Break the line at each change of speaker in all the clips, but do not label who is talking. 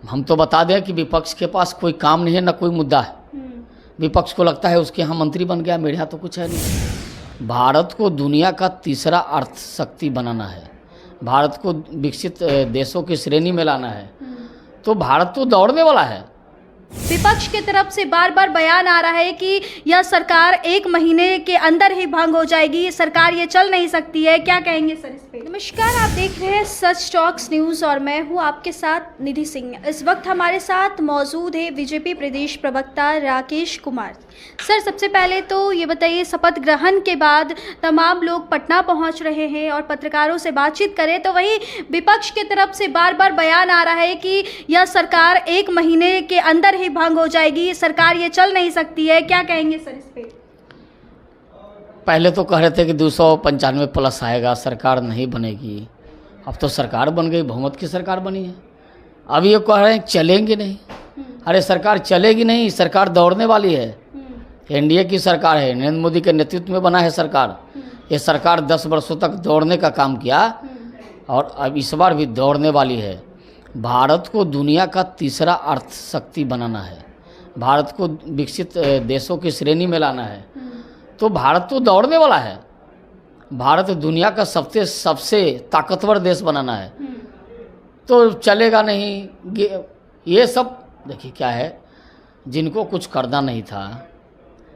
हम तो बता दें कि विपक्ष के पास कोई काम नहीं है, ना कोई मुद्दा है। विपक्ष को लगता है उसके यहाँ मंत्री बन गया, मेरे यहाँ तो कुछ है नहीं। भारत को दुनिया का तीसरा अर्थ शक्ति बनाना है, भारत को विकसित देशों की श्रेणी में लाना है, तो भारत तो दौड़ने वाला है।
विपक्ष की तरफ से बार बार बयान आ रहा है कि यह सरकार 1 महीने के अंदर ही भंग हो जाएगी, सरकार ये चल नहीं सकती है। क्या कहेंगे सर इस पे? नमस्कार, आप देख रहे हैं सच टॉक्स न्यूज़ और मैं हूं आपके साथ निधि सिंह। इस वक्त हमारे साथ मौजूद है बीजेपी प्रदेश प्रवक्ता राकेश कुमार। सर, सबसे पहले तो ये बताइए, शपथ ग्रहण के बाद तमाम लोग पटना पहुंच रहे हैं और पत्रकारों से बातचीत करें तो वहीं विपक्ष की तरफ से बार बार बयान आ रहा है कि यह सरकार 1 महीने के अंदर ही भंग हो जाएगी, सरकार ये चल नहीं सकती है। क्या कहेंगे सर इस पे?
पहले तो कह रहे थे कि 295 प्लस आएगा, सरकार नहीं बनेगी। अब तो सरकार बन गई, बहुमत की सरकार बनी है। अब ये कह रहे हैं चलेंगे नहीं। अरे सरकार चलेगी नहीं, सरकार दौड़ने वाली है। एनडीए की सरकार है, नरेंद्र मोदी के नेतृत्व में बना है सरकार। ये सरकार 10 वर्षों तक दौड़ने का काम किया और अब इस बार भी दौड़ने वाली है। भारत को दुनिया का तीसरा अर्थ शक्ति बनाना है, भारत को विकसित देशों की श्रेणी में लाना है, तो भारत तो दौड़ने वाला है। भारत दुनिया का सबसे ताकतवर देश बनाना है, तो चलेगा नहीं। ये सब देखिए क्या है, जिनको कुछ करना नहीं था,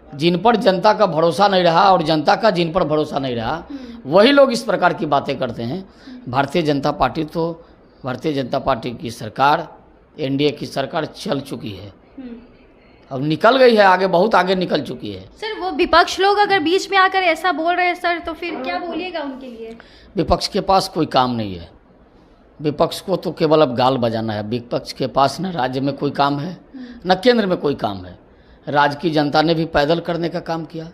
जिन पर जनता का भरोसा नहीं रहा और जनता का जिन पर भरोसा नहीं रहा, वही लोग इस प्रकार की बातें करते हैं। भारतीय जनता पार्टी की सरकार, एनडीए की सरकार चल चुकी है, अब निकल गई है आगे, बहुत आगे निकल चुकी है।
सर, वो विपक्ष लोग अगर बीच में आकर ऐसा बोल रहे हैं सर, तो फिर क्या बोलिएगा उनके लिए?
विपक्ष के पास कोई काम नहीं है। विपक्ष को तो केवल अब गाल बजाना है। विपक्ष के पास न राज्य में कोई काम है, न केंद्र में कोई काम है। राज्य की जनता ने भी पैदल करने का काम किया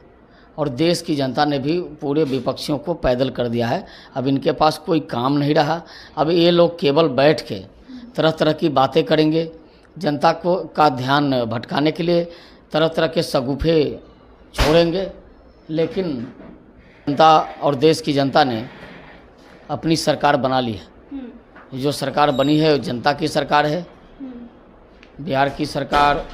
और देश की जनता ने भी पूरे विपक्षियों को पैदल कर दिया है। अब इनके पास कोई काम नहीं रहा। अब ये लोग केवल बैठ के तरह तरह की बातें करेंगे, जनता का ध्यान भटकाने के लिए तरह तरह के शगुफे छोड़ेंगे। लेकिन जनता और देश की जनता ने अपनी सरकार बना ली है। जो सरकार बनी है वो जनता की सरकार है। बिहार की सरकार,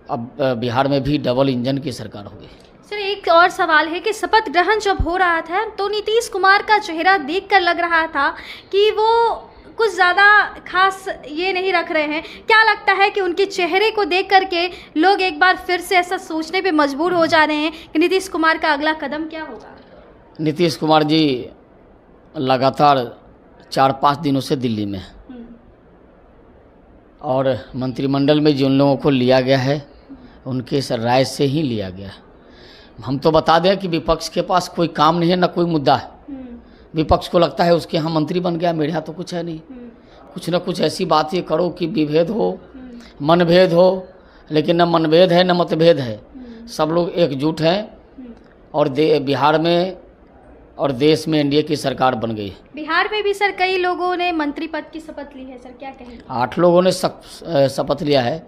अब बिहार में भी डबल इंजन की सरकार हो गई।
सर, एक और सवाल है कि शपथ ग्रहण जब हो रहा था तो नीतीश कुमार का चेहरा देखकर लग रहा था कि वो कुछ ज़्यादा खास ये नहीं रख रहे हैं। क्या लगता है कि उनके चेहरे को देख करके लोग एक बार फिर से ऐसा सोचने पे मजबूर हो जा रहे हैं कि नीतीश कुमार का अगला कदम क्या होगा?
नीतीश कुमार जी लगातार 4-5 दिनों से दिल्ली में और मंत्रिमंडल में जिन लोगों को लिया गया है उनके राय से ही लिया गया। हम तो बता दें कि विपक्ष के पास कोई काम नहीं है, ना कोई मुद्दा है। विपक्ष को लगता है उसके यहाँ मंत्री बन गया, मेरे यहाँ तो कुछ है नहीं। कुछ ना कुछ ऐसी बातें करो कि विभेद हो, मनभेद हो, लेकिन न मनभेद है न मतभेद है। सब लोग एकजुट हैं और बिहार में और देश में एनडीए की सरकार बन गई।
बिहार में भी सर कई लोगों ने मंत्री पद की शपथ ली है सर, क्या कहेंगे?
8 लोगों ने शपथ लिया है।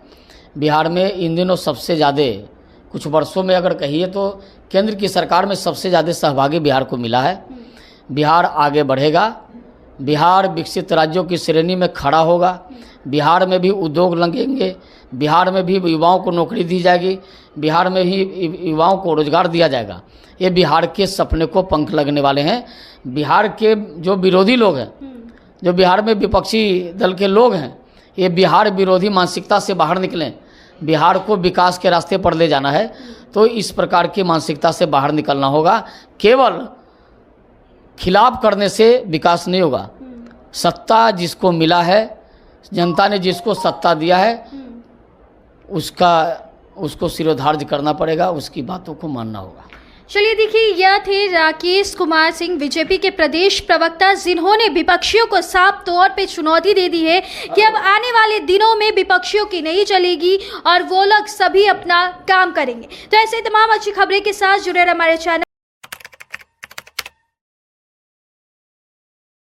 बिहार में इन दिनों सबसे ज़्यादा, कुछ वर्षों में अगर कहिए तो केंद्र की सरकार में सबसे ज़्यादा सहभागी बिहार को मिला है। बिहार आगे बढ़ेगा, बिहार विकसित राज्यों की श्रेणी में खड़ा होगा। बिहार में भी उद्योग लगेंगे, बिहार में भी युवाओं को नौकरी दी जाएगी, बिहार में भी युवाओं को रोजगार दिया जाएगा। ये बिहार के सपने को पंख लगने वाले हैं। बिहार के जो विरोधी लोग हैं, जो बिहार में विपक्षी दल के लोग हैं, ये बिहार विरोधी मानसिकता से बाहर निकलें। बिहार को विकास के रास्ते पर ले जाना है, तो इस प्रकार की मानसिकता से बाहर निकलना होगा। केवल खिलाफ करने से विकास नहीं होगा। सत्ता जिसको मिला है, जनता ने जिसको सत्ता दिया है, उसको सिरोधार्य करना पड़ेगा, उसकी बातों को मानना होगा।
चलिए देखिए, यह थे राकेश कुमार सिंह, बीजेपी के प्रदेश प्रवक्ता, जिन्होंने विपक्षियों को साफ तौर पे चुनौती दे दी है कि अब आने वाले दिनों में विपक्षियों की नहीं चलेगी और वो लोग सभी अपना काम करेंगे। तो ऐसे तमाम अच्छी खबरें के साथ जुड़े रहे हमारे चैनल।